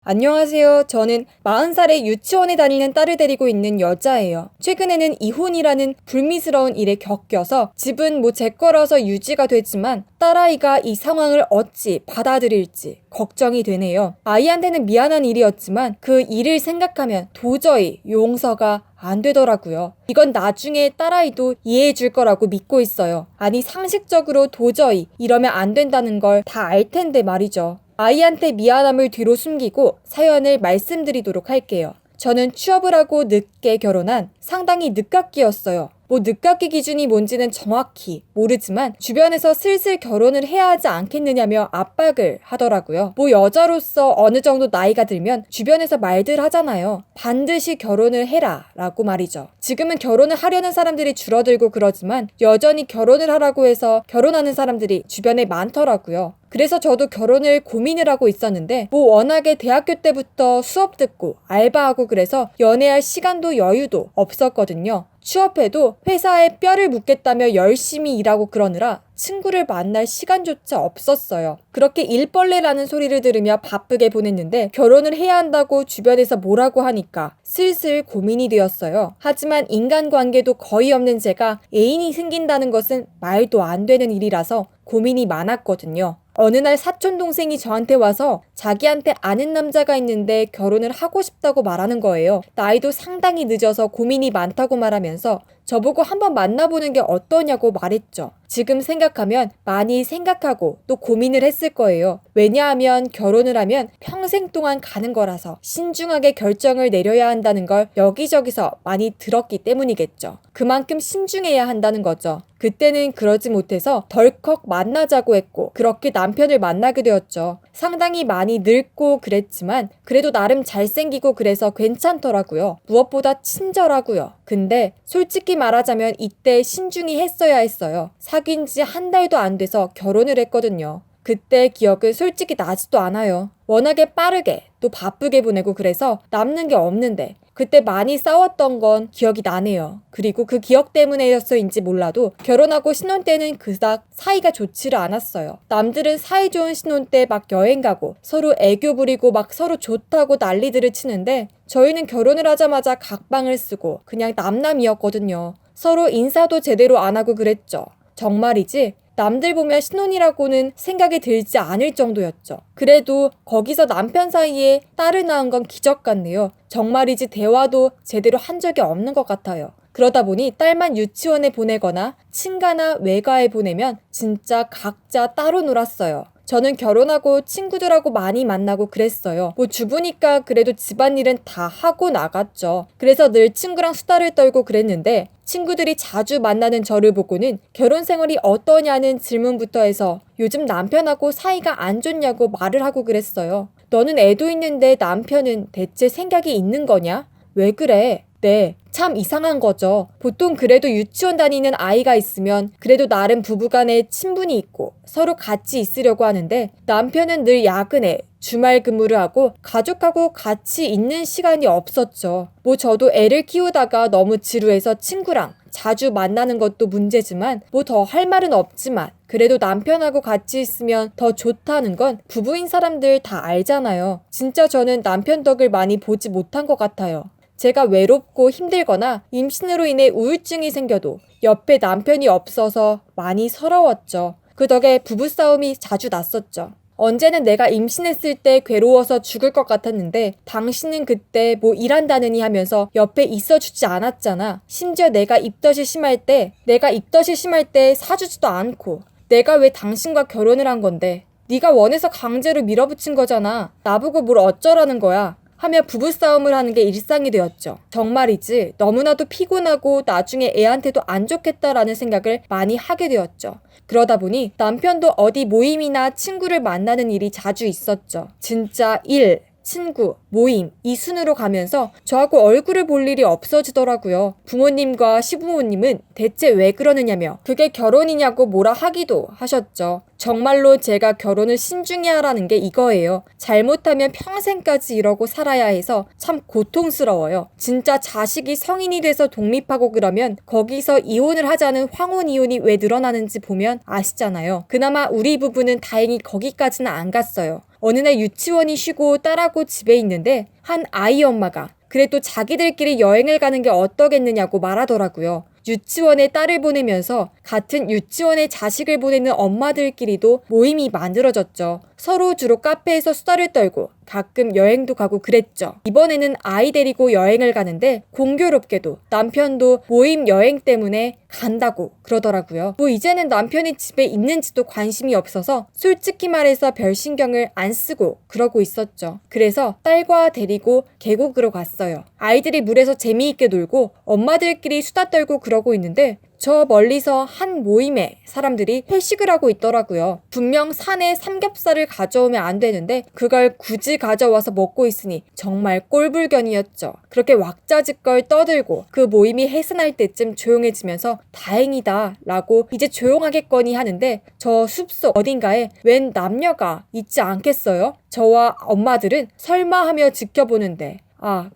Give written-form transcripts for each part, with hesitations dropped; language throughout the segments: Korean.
안녕하세요. 저는 40살에 유치원에 다니는 딸을 데리고 있는 여자예요. 최근에는 이혼이라는 불미스러운 일에 겪여서 집은 제 거라서 유지가 되지만 딸아이가 이 상황을 어찌 받아들일지 걱정이 되네요. 아이한테는 미안한 일이었지만 그 일을 생각하면 도저히 용서가 안 되더라고요. 이건 나중에 딸아이도 이해해 줄 거라고 믿고 있어요. 아니, 상식적으로 도저히 이러면 안 된다는 걸 다 알 텐데 말이죠. 아이한테 미안함을 뒤로 숨기고 사연을 말씀드리도록 할게요. 저는 취업을 하고 늦게 결혼한 상당히 늦깎이였어요. 늦깎이 기준이 뭔지는 정확히 모르지만 주변에서 슬슬 결혼을 해야 하지 않겠느냐며 압박을 하더라고요. 여자로서 어느 정도 나이가 들면 주변에서 말들 하잖아요. 반드시 결혼을 해라 라고 말이죠. 지금은 결혼을 하려는 사람들이 줄어들고 그러지만 여전히 결혼을 하라고 해서 결혼하는 사람들이 주변에 많더라고요. 그래서 저도 결혼을 고민을 하고 있었는데 워낙에 대학교 때부터 수업 듣고 알바하고 그래서 연애할 시간도 여유도 없었거든요. 취업해도 회사에 뼈를 묻겠다며 열심히 일하고 그러느라 친구를 만날 시간조차 없었어요. 그렇게 일벌레라는 소리를 들으며 바쁘게 보냈는데 결혼을 해야 한다고 주변에서 뭐라고 하니까 슬슬 고민이 되었어요. 하지만 인간관계도 거의 없는 제가 애인이 생긴다는 것은 말도 안 되는 일이라서 고민이 많았거든요. 어느 날 사촌 동생이 저한테 와서 자기한테 아는 남자가 있는데 결혼을 하고 싶다고 말하는 거예요. 나이도 상당히 늦어서 고민이 많다고 말하면서 저보고 한번 만나보는 게 어떠냐고 말했죠. 지금 생각하면 많이 생각하고 또 고민을 했을 거예요. 왜냐하면 결혼을 하면 평생 동안 가는 거라서 신중하게 결정을 내려야 한다는 걸 여기저기서 많이 들었기 때문이겠죠. 그만큼 신중해야 한다는 거죠. 그때는 그러지 못해서 덜컥 만나자고 했고 그렇게 남편을 만나게 되었죠. 상당히 많이 늙고 그랬지만 그래도 나름 잘생기고 그래서 괜찮더라고요. 무엇보다 친절하고요. 근데 솔직히 말하자면 이때 신중히 했어야 했어요. 사귄 지 한 달도 안 돼서 결혼을 했거든요. 그때 기억은 솔직히 나지도 않아요. 워낙에 빠르게 또 바쁘게 보내고 그래서 남는 게 없는데 그때 많이 싸웠던 건 기억이 나네요. 그리고 그 기억 때문에였어인지 몰라도 결혼하고 신혼 때는 그닥 사이가 좋지를 않았어요. 남들은 사이 좋은 신혼 때 막 여행 가고 서로 애교 부리고 막 서로 좋다고 난리들을 치는데 저희는 결혼을 하자마자 각방을 쓰고 그냥 남남이었거든요. 서로 인사도 제대로 안 하고 그랬죠. 정말이지 남들 보면 신혼이라고는 생각이 들지 않을 정도였죠. 그래도 거기서 남편 사이에 딸을 낳은 건 기적 같네요. 정말이지 대화도 제대로 한 적이 없는 것 같아요. 그러다 보니 딸만 유치원에 보내거나 친가나 외가에 보내면 진짜 각자 따로 놀았어요. 저는 결혼하고 친구들하고 많이 만나고 그랬어요. 주부니까 그래도 집안일은 다 하고 나갔죠. 그래서 늘 친구랑 수다를 떨고 그랬는데 친구들이 자주 만나는 저를 보고는 결혼 생활이 어떠냐는 질문부터 해서 요즘 남편하고 사이가 안 좋냐고 말을 하고 그랬어요. 너는 애도 있는데 남편은 대체 생각이 있는 거냐? 왜 그래? 네, 참 이상한 거죠. 보통 그래도 유치원 다니는 아이가 있으면 그래도 나름 부부간에 친분이 있고 서로 같이 있으려고 하는데 남편은 늘 야근에 주말 근무를 하고 가족하고 같이 있는 시간이 없었죠. 저도 애를 키우다가 너무 지루해서 친구랑 자주 만나는 것도 문제지만 더 할 말은 없지만 그래도 남편하고 같이 있으면 더 좋다는 건 부부인 사람들 다 알잖아요. 진짜 저는 남편 덕을 많이 보지 못한 것 같아요. 제가 외롭고 힘들거나 임신으로 인해 우울증이 생겨도 옆에 남편이 없어서 많이 서러웠죠. 그 덕에 부부싸움이 자주 났었죠. 언제는 내가 임신했을 때 괴로워서 죽을 것 같았는데 당신은 그때 일한다느니 하면서 옆에 있어주지 않았잖아. 심지어 내가 입덧이 심할 때 사주지도 않고 내가 왜 당신과 결혼을 한 건데 네가 원해서 강제로 밀어붙인 거잖아. 나보고 뭘 어쩌라는 거야. 하며 부부싸움을 하는 게 일상이 되었죠. 정말이지 너무나도 피곤하고 나중에 애한테도 안 좋겠다라는 생각을 많이 하게 되었죠. 그러다 보니 남편도 어디 모임이나 친구를 만나는 일이 자주 있었죠. 진짜 일, 친구, 모임, 이 순으로 가면서 저하고 얼굴을 볼 일이 없어지더라고요. 부모님과 시부모님은 대체 왜 그러느냐며 그게 결혼이냐고 뭐라 하기도 하셨죠. 정말로 제가 결혼을 신중히 하라는 게 이거예요. 잘못하면 평생까지 이러고 살아야 해서 참 고통스러워요. 진짜 자식이 성인이 돼서 독립하고 그러면 거기서 이혼을 하자는 황혼 이혼이 왜 늘어나는지 보면 아시잖아요. 그나마 우리 부부는 다행히 거기까지는 안 갔어요. 어느 날 유치원이 쉬고 딸하고 집에 있는데 한 아이 엄마가 그래도 자기들끼리 여행을 가는 게 어떠겠느냐고 말하더라고요. 유치원에 딸을 보내면서 같은 유치원에 자식을 보내는 엄마들끼리도 모임이 만들어졌죠. 서로 주로 카페에서 수다를 떨고 가끔 여행도 가고 그랬죠. 이번에는 아이 데리고 여행을 가는데 공교롭게도 남편도 모임 여행 때문에 간다고 그러더라고요. 뭐 이제는 남편이 집에 있는지도 관심이 없어서 솔직히 말해서 별 신경을 안 쓰고 그러고 있었죠. 그래서 딸과 데리고 계곡으로 갔어요. 아이들이 물에서 재미있게 놀고 엄마들끼리 수다 떨고 그러고 있는데 저 멀리서 한 모임에 사람들이 회식을 하고 있더라고요. 분명 산에 삼겹살을 가져오면 안 되는데 그걸 굳이 가져와서 먹고 있으니 정말 꼴불견이었죠. 그렇게 왁자지껄 떠들고 그 모임이 해산할 때쯤 조용해지면서 다행이다 라고 이제 조용하겠거니 하는데 저 숲속 어딘가에 웬 남녀가 있지 않겠어요? 저와 엄마들은 설마 하며 지켜보는데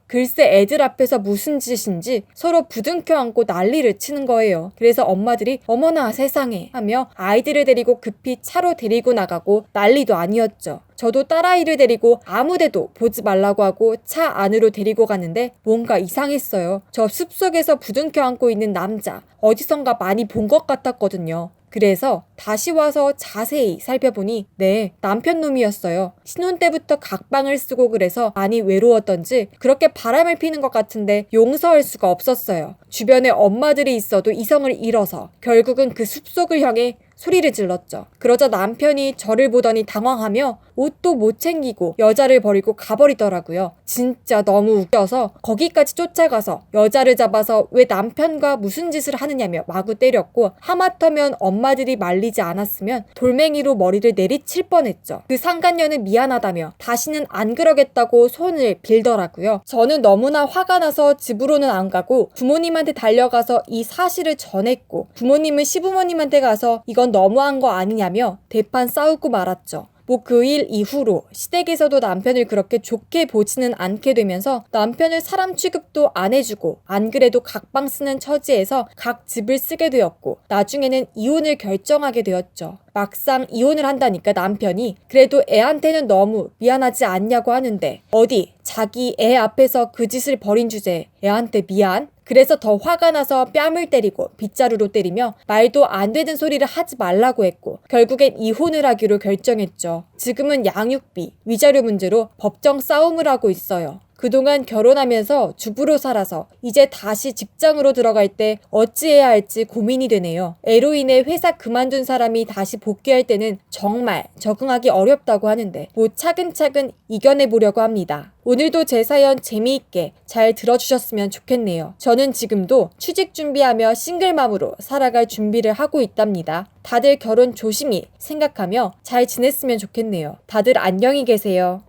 글쎄 애들 앞에서 무슨 짓인지 서로 부둥켜 안고 난리를 치는 거예요. 그래서 엄마들이 어머나 세상에 하며 아이들을 데리고 급히 차로 데리고 나가고 난리도 아니었죠. 저도 딸아이를 데리고 아무데도 보지 말라고 하고 차 안으로 데리고 갔는데 뭔가 이상했어요. 저 숲속에서 부둥켜 안고 있는 남자 어디선가 많이 본 것 같았거든요. 그래서 다시 와서 자세히 살펴보니 남편 놈이었어요. 신혼 때부터 각방을 쓰고 그래서 많이 외로웠던지 그렇게 바람을 피는 것 같은데 용서할 수가 없었어요. 주변에 엄마들이 있어도 이성을 잃어서 결국은 그 숲속을 향해 소리를 질렀죠. 그러자 남편이 저를 보더니 당황하며 옷도 못 챙기고 여자를 버리고 가버리더라고요. 진짜 너무 웃겨서 거기까지 쫓아가서 여자를 잡아서 왜 남편과 무슨 짓을 하느냐며 마구 때렸고 하마터면 엄마들이 말리지 않았으면 돌멩이로 머리를 내리칠 뻔했죠. 그 상간녀는 미안하다며 다시는 안 그러겠다고 손을 빌더라고요. 저는 너무나 화가 나서 집으로는 안 가고 부모님한테 달려가서 이 사실을 전했고 부모님은 시부모님한테 가서 이건 너무한 거 아니냐며 대판 싸우고 말았죠. 그 일 이후로 시댁에서도 남편을 그렇게 좋게 보지는 않게 되면서 남편을 사람 취급도 안 해주고 안 그래도 각방 쓰는 처지에서 각 집을 쓰게 되었고 나중에는 이혼을 결정하게 되었죠. 막상 이혼을 한다니까 남편이 그래도 애한테는 너무 미안하지 않냐고 하는데 어디 자기 애 앞에서 그 짓을 벌인 주제에 애한테 미안? 그래서 더 화가 나서 뺨을 때리고 빗자루로 때리며 말도 안 되는 소리를 하지 말라고 했고 결국엔 이혼을 하기로 결정했죠. 지금은 양육비, 위자료 문제로 법정 싸움을 하고 있어요. 그동안 결혼하면서 주부로 살아서 이제 다시 직장으로 들어갈 때 어찌해야 할지 고민이 되네요. 애로 인해 회사 그만둔 사람이 다시 복귀할 때는 정말 적응하기 어렵다고 하는데 차근차근 이겨내보려고 합니다. 오늘도 제 사연 재미있게 잘 들어주셨으면 좋겠네요. 저는 지금도 취직 준비하며 싱글맘으로 살아갈 준비를 하고 있답니다. 다들 결혼 조심히 생각하며 잘 지냈으면 좋겠네요. 다들 안녕히 계세요.